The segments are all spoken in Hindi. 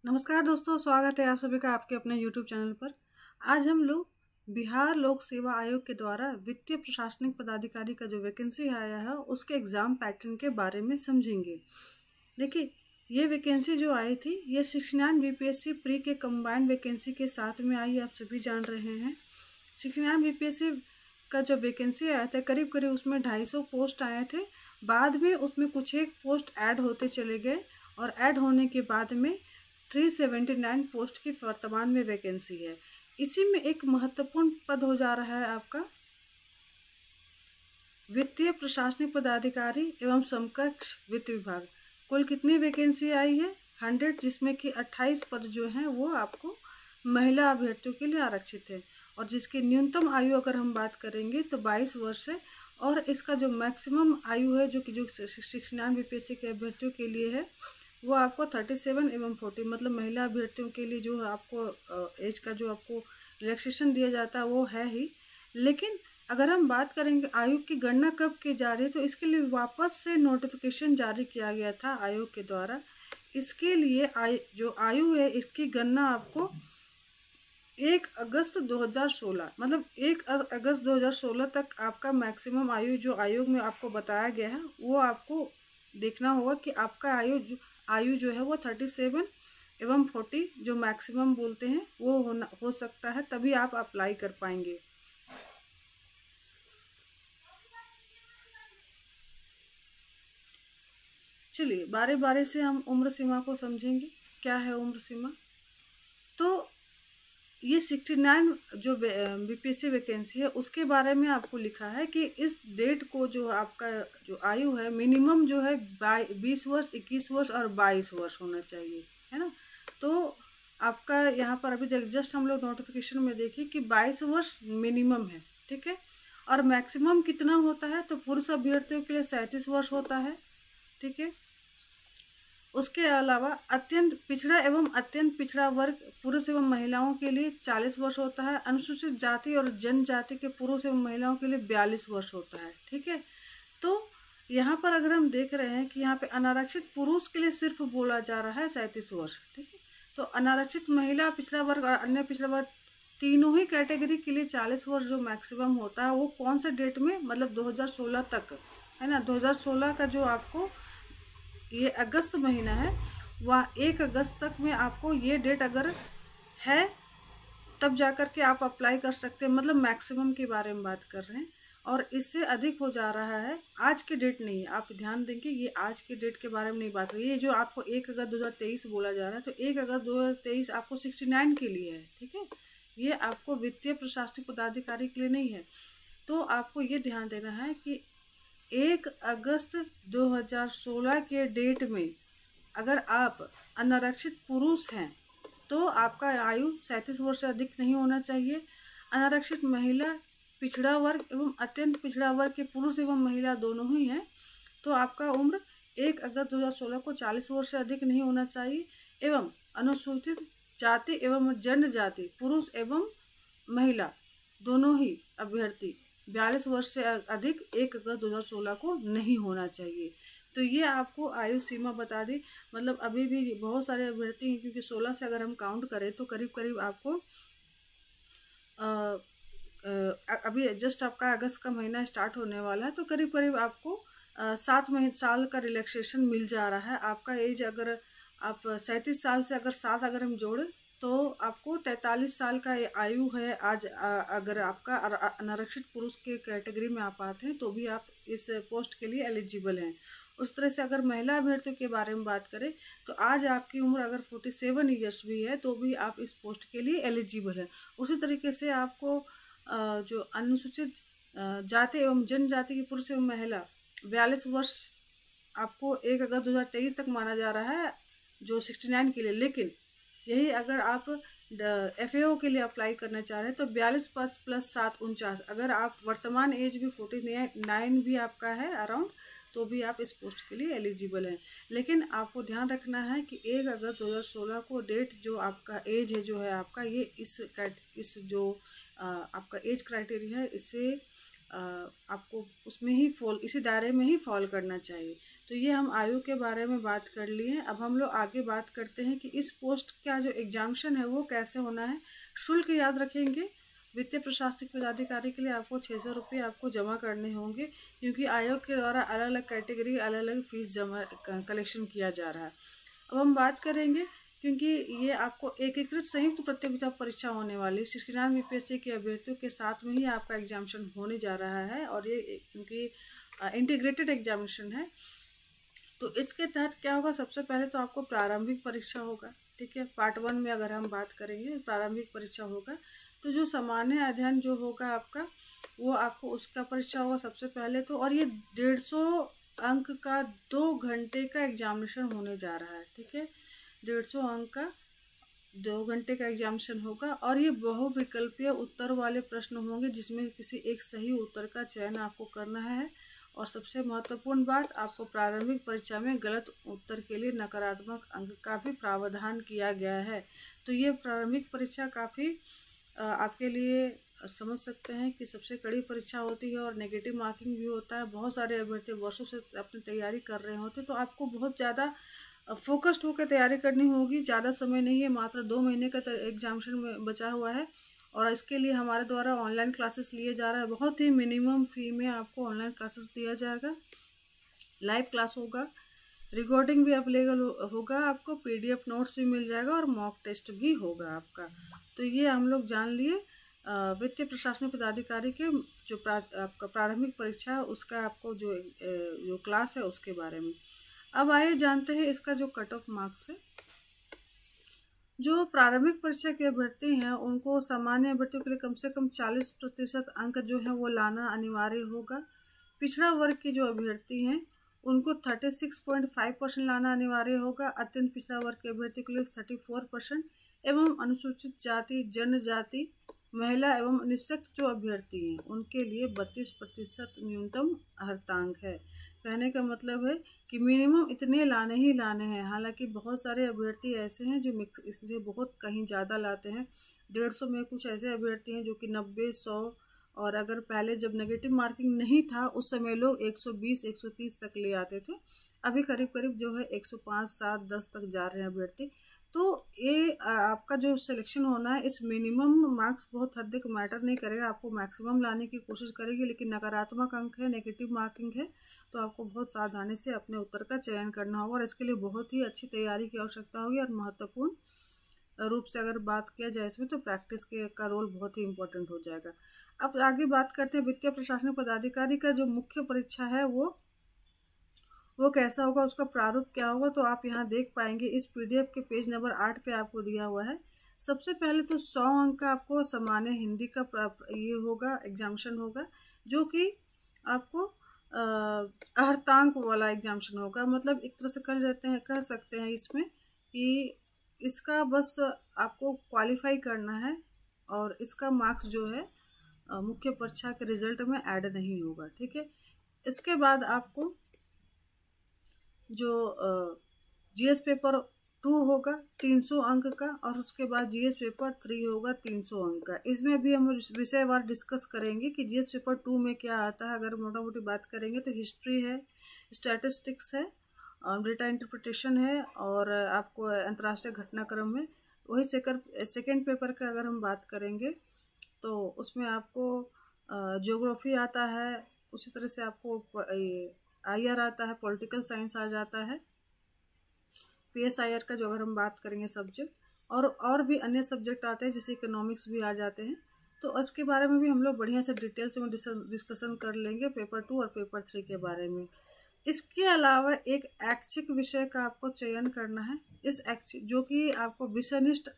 नमस्कार दोस्तों, स्वागत है आप सभी का आपके अपने YouTube चैनल पर। आज हम लोग बिहार लोक सेवा आयोग के द्वारा वित्तीय प्रशासनिक पदाधिकारी का जो वैकेंसी आया है उसके एग्ज़ाम पैटर्न के बारे में समझेंगे। देखिए, ये वैकेंसी जो आई थी ये 69 बीपीएससी प्री के कंबाइंड वैकेंसी के साथ में आई, आप सभी जान रहे हैं। 69 बीपीएससी का जो वैकेंसी आया था करीब करीब उसमें 250 पोस्ट आए थे। बाद में उसमें कुछ एक पोस्ट ऐड होते चले गए और ऐड होने के बाद में 379 पोस्ट की वर्तमान में वैकेंसी है। इसी में एक महत्वपूर्ण पद हो जा रहा है आपका वित्तीय प्रशासनिक पदाधिकारी एवं समकक्ष वित्त विभाग। कुल कितनी वैकेंसी आई है? 100, जिसमें कि 28 पद जो हैं वो आपको महिला अभ्यर्थियों के लिए आरक्षित है और जिसकी न्यूनतम आयु अगर हम बात करेंगे तो 22 वर्ष है और इसका जो मैक्सिमम आयु है जो 69 बीपीएससी के अभ्यर्थियों के लिए है वो आपको 37 एवं 40, मतलब महिला अभ्यर्थियों के लिए जो आपको एज का जो आपको रिलैक्सेशन दिया जाता है वो है ही। लेकिन अगर हम बात करेंगे आयु की गणना कब की जा रही है तो इसके लिए वापस से नोटिफिकेशन जारी किया गया था आयोग के द्वारा। इसके लिए जो आयु है इसकी गणना आपको 1 अगस्त 2016, मतलब 1 अगस्त 2016 तक आपका मैक्सिमम आयु जो आयोग में आपको बताया गया है वो आपको देखना होगा कि आपका आयु जो है वो 37 एवं 40 जो मैक्सिमम बोलते हैं वो हो सकता है, तभी आप अप्लाई कर पाएंगे। चलिए बारी बारी से हम उम्र सीमा को समझेंगे। क्या है उम्र सीमा? तो ये 69 जो बीपीएससी वैकेंसी है उसके बारे में आपको लिखा है कि इस डेट को जो आपका जो आयु है मिनिमम जो है 20 वर्ष, 21 वर्ष और 22 वर्ष होना चाहिए, है ना। तो आपका यहाँ पर अभी जस्ट हम लोग नोटिफिकेशन में देखें कि 22 वर्ष मिनिमम है, ठीक है। और मैक्सिमम कितना होता है तो पुरुष अभ्यर्थियों के लिए 37 वर्ष होता है, ठीक है। उसके अलावा अत्यंत पिछड़ा एवं अत्यंत पिछड़ा वर्ग पुरुष एवं महिलाओं के लिए 40 वर्ष होता है। अनुसूचित जाति और जनजाति के पुरुष एवं महिलाओं के लिए 42 वर्ष होता है, ठीक है। तो यहाँ पर अगर हम देख रहे हैं कि यहाँ पे अनारक्षित पुरुष के लिए सिर्फ बोला जा रहा है 37 वर्ष, ठीक है। तो अनारक्षित महिला, पिछड़ा वर्ग और अन्य पिछड़ा वर्ग तीनों ही कैटेगरी के लिए 40 वर्ष जो मैक्सिमम होता है वो कौन से डेट में, मतलब 2016 तक, है ना। 2016 का जो आपको ये अगस्त महीना है वह 1 अगस्त तक में आपको ये डेट अगर है तब जाकर के आप अप्लाई कर सकते हैं, मतलब मैक्सिमम के बारे में बात कर रहे हैं। और इससे अधिक हो जा रहा है, आज की डेट नहीं है, आप ध्यान देंगे ये आज की डेट के बारे में नहीं बात रही है। ये जो आपको 1 अगस्त 2023 बोला जा रहा है तो 1 अगस्त 2023 आपको 69 के लिए है, ठीक है। ये आपको वित्तीय प्रशासनिक पदाधिकारी के लिए नहीं है। तो आपको ये ध्यान देना है कि 1 अगस्त 2016 के डेट में अगर आप अनारक्षित पुरुष हैं तो आपका आयु 37 वर्ष से अधिक नहीं होना चाहिए। अनारक्षित महिला, पिछड़ा वर्ग एवं अत्यंत पिछड़ा वर्ग के पुरुष एवं महिला दोनों ही हैं तो आपका उम्र 1 अगस्त 2016 को 40 वर्ष से अधिक नहीं होना चाहिए। एवं अनुसूचित जाति एवं जनजाति पुरुष एवं महिला दोनों ही अभ्यर्थी 42 वर्ष से अधिक 1 अगस्त 2016 को नहीं होना चाहिए। तो ये आपको आयु सीमा बता दी। मतलब अभी भी बहुत सारे अभ्यर्थी हैं क्योंकि 16 से अगर हम काउंट करें तो करीब करीब आपको अभी जस्ट आपका अगस्त का महीना स्टार्ट होने वाला है तो करीब करीब आपको 7 साल का रिलैक्सेशन मिल जा रहा है। आपका एज अगर आप 37 साल से अगर 7 अगर हम जोड़ें तो आपको 43 साल का आयु है आज। अगर आपका अनारक्षित पुरुष के कैटेगरी में आप आते हैं तो भी आप इस पोस्ट के लिए एलिजिबल हैं। उस तरह से अगर महिला अभ्यर्थियों के बारे में बात करें तो आज आपकी उम्र अगर 47 ईयर्स भी है तो भी आप इस पोस्ट के लिए एलिजिबल हैं। उसी तरीके से आपको जो अनुसूचित जाति एवं जनजाति के पुरुष एवं महिला 42 वर्ष आपको 1 अगस्त 2023 तक माना जा रहा है जो 69 के लिए। लेकिन यही अगर आप FAO के लिए अप्लाई करना चाह रहे हैं तो 42 + 7 49, अगर आप वर्तमान एज भी 49 भी आपका है अराउंड तो भी आप इस पोस्ट के लिए एलिजिबल हैं। लेकिन आपको ध्यान रखना है कि 1 अगस्त 2016 को डेट जो आपका एज है जो है आपका ये इस जो आपका एज क्राइटेरिया है इससे आपको उसमें ही इसी दायरे में ही फॉल करना चाहिए। तो ये हम आयु के बारे में बात कर लिए हैं। अब हम लोग आगे बात करते हैं कि इस पोस्ट का जो एग्जामिनेशन है वो कैसे होना है। शुल्क याद रखेंगे, वित्तीय प्रशासनिक पदाधिकारी के लिए आपको 600 रुपये आपको जमा करने होंगे, क्योंकि आयोग के द्वारा अलग अलग कैटेगरी अलग अलग फीस जमा कलेक्शन किया जा रहा है। अब हम बात करेंगे, क्योंकि ये आपको एकीकृत संयुक्त प्रतियोगिता परीक्षा होने वाली 69 बीपीएससी के अभ्यर्थियों के साथ में ही आपका एग्जामिनेशन होने जा रहा है, और ये क्योंकि इंटीग्रेटेड एग्जामिनेशन है। तो इसके तहत क्या होगा, सबसे पहले तो आपको प्रारंभिक परीक्षा होगा, ठीक है। पार्ट 1 में अगर हम बात करेंगे प्रारंभिक परीक्षा होगा, तो जो सामान्य अध्ययन जो होगा आपका, वो आपको उसका परीक्षा होगा सबसे पहले तो। और ये 150 अंक का 2 घंटे का एग्जामिनेशन होने जा रहा है, ठीक है। 150 अंक का 2 घंटे का एग्जामिनेशन होगा, और ये बहुविकल्पीय उत्तर वाले प्रश्न होंगे, जिसमें किसी एक सही उत्तर का चयन आपको करना है। और सबसे महत्वपूर्ण बात, आपको प्रारंभिक परीक्षा में गलत उत्तर के लिए नकारात्मक अंक का भी प्रावधान किया गया है। तो ये प्रारंभिक परीक्षा काफ़ी आपके लिए समझ सकते हैं कि सबसे कड़ी परीक्षा होती है, और नेगेटिव मार्किंग भी होता है। बहुत सारे अभ्यर्थी वर्षों से अपनी तैयारी कर रहे होते, तो आपको बहुत ज़्यादा फोकस्ड होकर तैयारी करनी होगी। ज़्यादा समय नहीं है, मात्र 2 महीने का एग्जामिनेशन में बचा हुआ है, और इसके लिए हमारे द्वारा ऑनलाइन क्लासेस लिए जा रहा है। बहुत ही मिनिमम फ़ी में आपको ऑनलाइन क्लासेस दिया जाएगा। लाइव क्लास होगा, रिकॉर्डिंग भी अवेलेबल होगा, आपको PDF नोट्स भी मिल जाएगा, और मॉक टेस्ट भी होगा आपका। तो ये हम लोग जान लिए वित्तीय प्रशासनिक पदाधिकारी के जो आपका प्रारंभिक परीक्षा है उसका आपको जो क्लास है उसके बारे में। अब आइए जानते हैं इसका जो कट ऑफ मार्क्स है। जो प्रारंभिक परीक्षा के अभ्यर्थी हैं उनको सामान्य अभ्यर्थियों के लिए कम से कम 40% अंक जो है वो लाना अनिवार्य होगा। पिछड़ा वर्ग के जो अभ्यर्थी हैं उनको 36.5% लाना अनिवार्य होगा। अत्यंत पिछड़ा वर्ग के अभ्यर्थियों के लिए 34%, एवं अनुसूचित जाति, जनजाति, महिला एवं निःशक्त जो अभ्यर्थी हैं उनके लिए 32% न्यूनतम अर्हतांक है। कहने का मतलब है कि मिनिमम इतने लाने ही लाने हैं। हालांकि बहुत सारे अभ्यर्थी ऐसे हैं जो इससे बहुत कहीं ज़्यादा लाते हैं। 150 में कुछ ऐसे अभ्यर्थी हैं जो कि 90, 100, और अगर पहले जब नेगेटिव मार्किंग नहीं था उस समय लोग 120, 130 तक ले आते थे। अभी करीब करीब जो है 105, 7, 10 तक जा रहे हैं अभ्यर्थी। तो ये आपका जो सिलेक्शन होना है, इस मिनिमम मार्क्स बहुत हद तक मैटर नहीं करेगा, आपको मैक्सिमम लाने की कोशिश करेगी। लेकिन नकारात्मक अंक है, नेगेटिव मार्किंग है, तो आपको बहुत सावधानी से अपने उत्तर का चयन करना होगा, और इसके लिए बहुत ही अच्छी तैयारी की आवश्यकता होगी। और महत्वपूर्ण रूप से अगर बात किया जाए इसमें, तो प्रैक्टिस का रोल बहुत ही इम्पोर्टेंट हो जाएगा। अब आगे बात करते हैं वित्तीय प्रशासनिक पदाधिकारी का जो मुख्य परीक्षा है वो कैसा होगा, उसका प्रारूप क्या होगा। तो आप यहाँ देख पाएंगे इस PDF के पेज नंबर 8 पे आपको दिया हुआ है। सबसे पहले तो 100 अंक का आपको सामान्य हिंदी का ये होगा, एग्जामिनेशन होगा, जो कि आपको अर्हतांक वाला एग्जामिनेशन होगा। मतलब एक तरह से कह सकते हैं इसमें कि इसका बस आपको क्वालिफाई करना है, और इसका मार्क्स जो है मुख्य परीक्षा के रिजल्ट में ऐड नहीं होगा, ठीक है। इसके बाद आपको जो GS पेपर 2 होगा 300 अंक का, और उसके बाद GS पेपर 3 होगा 300 अंक का। इसमें भी हम विषयवार डिस्कस करेंगे कि GS पेपर 2 में क्या आता है। अगर मोटा मोटी बात करेंगे तो हिस्ट्री है, स्टैटिस्टिक्स है, डेटा इंटरप्रिटेशन है, और आपको अंतर्राष्ट्रीय घटनाक्रम है। वही सेकेंड पेपर का अगर हम बात करेंगे तो उसमें आपको ज्योग्राफी आता है, उसी तरह से आपको IR आता है, पॉलिटिकल साइंस आ जाता है, PSIR का जो अगर हम बात करेंगे सब्जेक्ट, और भी अन्य सब्जेक्ट आते हैं जैसे इकोनॉमिक्स भी आ जाते हैं। तो इसके बारे में भी हम लोग बढ़िया से डिटेल से डिस्कशन कर लेंगे पेपर 2 और पेपर 3 के बारे में। इसके अलावा एक ऐच्छिक विषय का आपको चयन करना है, इस ऐच्छिक जो कि आपको विषयनिष्ठ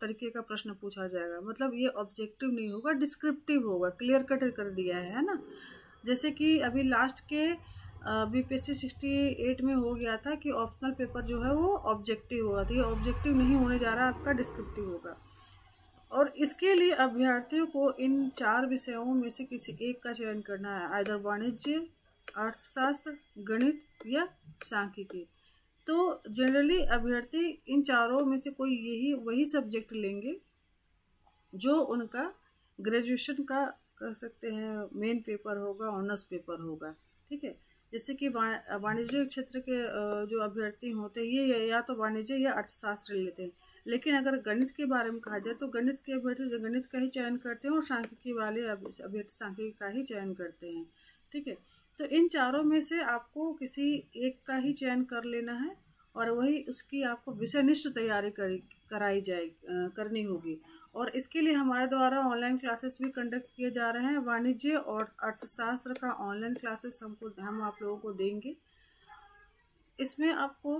तरीके का प्रश्न पूछा जाएगा। मतलब ये ऑब्जेक्टिव नहीं होगा, डिस्क्रिप्टिव होगा, क्लियर कट कर दिया है ना। जैसे कि अभी लास्ट के BPSC 68 में हो गया था कि ऑप्शनल पेपर जो है वो ऑब्जेक्टिव होगा, तो ये ऑब्जेक्टिव नहीं होने जा रहा, आपका डिस्क्रिप्टिव होगा। और इसके लिए अभ्यर्थियों को इन 4 विषयों में से किसी एक का चयन करना है, आइदर वाणिज्य, अर्थशास्त्र, गणित या सांख्यिकी। तो जनरली अभ्यर्थी इन चारों में से कोई वही सब्जेक्ट लेंगे जो उनका ग्रेजुएशन का कह सकते हैं मेन पेपर होगा, ऑनर्स पेपर होगा, ठीक है। जैसे कि वाणिज्य क्षेत्र के जो अभ्यर्थी होते हैं ये या तो वाणिज्य या अर्थशास्त्र लेते हैं। लेकिन अगर गणित के बारे में कहा जाए तो गणित के अभ्यर्थी गणित का ही चयन करते हैं और सांख्यिकी वाले अभ्यर्थी सांख्यिकी का ही चयन करते हैं। ठीक है, तो इन चारों में से आपको किसी एक का ही चयन कर लेना है और वही उसकी आपको विषयनिष्ठ तैयारी करनी होगी। और इसके लिए हमारे द्वारा ऑनलाइन क्लासेस भी कंडक्ट किए जा रहे हैं। वाणिज्य और अर्थशास्त्र का ऑनलाइन क्लासेस हम आप लोगों को देंगे। इसमें आपको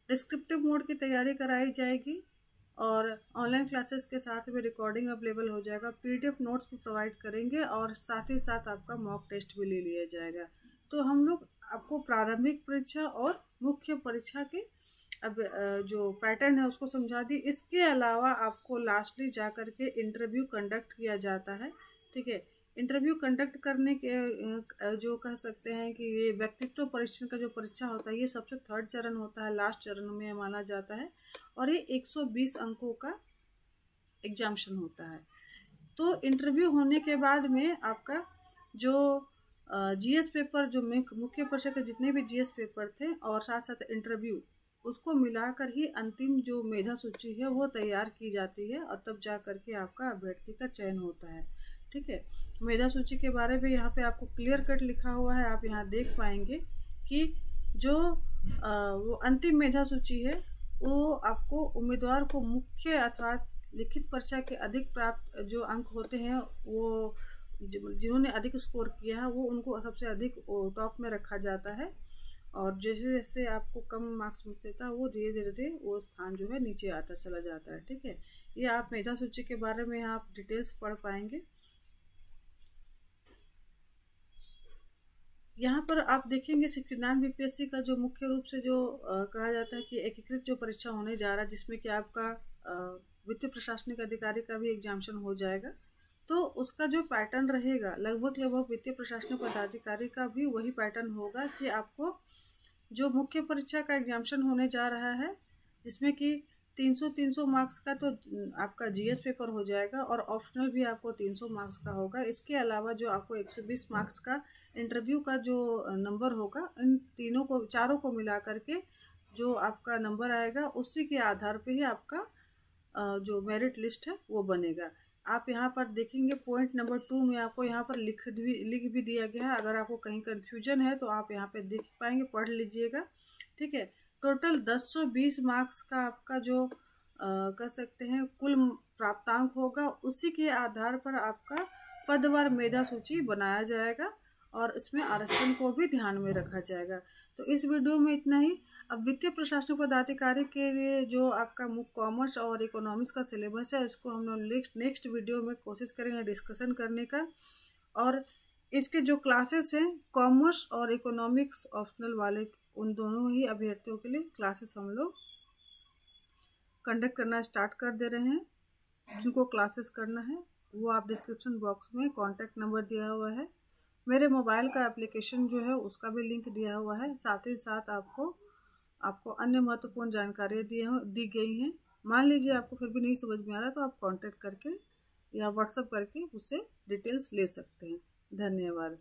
डिस्क्रिप्टिव मोड की तैयारी कराई जाएगी और ऑनलाइन क्लासेस के साथ में रिकॉर्डिंग अवेलेबल हो जाएगा, पीडीएफ नोट्स भी प्रोवाइड करेंगे और साथ ही साथ आपका मॉक टेस्ट भी ले लिया जाएगा। तो हम लोग आपको प्रारंभिक परीक्षा और मुख्य परीक्षा के अब जो पैटर्न है उसको समझा दी। इसके अलावा आपको लास्टली जा कर के इंटरव्यू कंडक्ट किया जाता है। ठीक है, इंटरव्यू कंडक्ट करने के जो कह सकते हैं कि ये व्यक्तित्व परीक्षण का जो परीक्षा होता है ये सबसे थर्ड चरण होता है, लास्ट चरण में माना जाता है और ये 120 अंकों का एग्जामिशन होता है। तो इंटरव्यू होने के बाद में आपका जो जीएस पेपर, जो मुख्य परीक्षा के जितने भी जीएस पेपर थे और साथ साथ इंटरव्यू, उसको मिलाकर ही अंतिम जो मेधा सूची है वो तैयार की जाती है और तब जा कर के आपका अभ्यर्थी का चयन होता है। ठीक है, मेधा सूची के बारे में यहाँ पे आपको क्लियर कट लिखा हुआ है, आप यहाँ देख पाएंगे कि जो वो अंतिम मेधा सूची है वो आपको उम्मीदवार को मुख्य अर्थात लिखित परीक्षा के अधिक प्राप्त जो अंक होते हैं वो जिन्होंने अधिक स्कोर किया है वो उनको सबसे अधिक टॉप में रखा जाता है और जैसे जैसे आपको कम मार्क्स मिलते था वो धीरे धीरे वो स्थान जो है नीचे आता चला जाता है। ठीक है, ये आप मेधा सूची के बारे में आप डिटेल्स पढ़ पाएंगे। यहाँ पर आप देखेंगे 69 बीपीएससी का जो मुख्य रूप से जो कहा जाता है कि एकीकृत जो परीक्षा होने जा रहा है जिसमें कि आपका वित्तीय प्रशासनिक अधिकारी का भी एग्जामिशन हो जाएगा। तो उसका जो पैटर्न रहेगा लगभग वित्तीय प्रशासनिक पदाधिकारी का भी वही पैटर्न होगा कि आपको जो मुख्य परीक्षा का एग्जामिशन होने जा रहा है जिसमें कि 300 मार्क्स का तो आपका जीएस पेपर हो जाएगा और ऑप्शनल भी आपको 300 मार्क्स का होगा। इसके अलावा जो आपको 120 मार्क्स का इंटरव्यू का जो नंबर होगा इन चारों को मिला करके जो आपका नंबर आएगा उसी के आधार पे ही आपका जो मेरिट लिस्ट है वो बनेगा। आप यहाँ पर देखेंगे पॉइंट नंबर 2 में आपको यहाँ पर लिख भी दिया गया है। अगर आपको कहीं कन्फ्यूजन है तो आप यहाँ पे देख पाएंगे, पढ़ लीजिएगा। ठीक है, टोटल 1020 मार्क्स का आपका जो कह सकते हैं कुल प्राप्तांक होगा, उसी के आधार पर आपका पदवार मेधा सूची बनाया जाएगा और इसमें आरक्षण को भी ध्यान में रखा जाएगा। तो इस वीडियो में इतना ही। अब वित्तीय प्रशासनिक पदाधिकारी के लिए जो आपका कॉमर्स और इकोनॉमिक्स का सिलेबस है उसको हम लोग नेक्स्ट वीडियो में कोशिश करेंगे डिस्कशन करने का। और इसके जो क्लासेस हैं कॉमर्स और इकोनॉमिक्स ऑप्शनल वाले उन दोनों ही अभ्यर्थियों के लिए क्लासेस हम लोग कंडक्ट करना स्टार्ट कर दे रहे हैं। जिनको क्लासेस करना है वो आप डिस्क्रिप्शन बॉक्स में कॉन्टैक्ट नंबर दिया हुआ है, मेरे मोबाइल का एप्लीकेशन जो है उसका भी लिंक दिया हुआ है। साथ ही साथ आपको अन्य महत्वपूर्ण जानकारियाँ दी गई हैं। मान लीजिए आपको फिर भी नहीं समझ में आ रहा तो आप कांटेक्ट करके या व्हाट्सएप करके उससे डिटेल्स ले सकते हैं। धन्यवाद।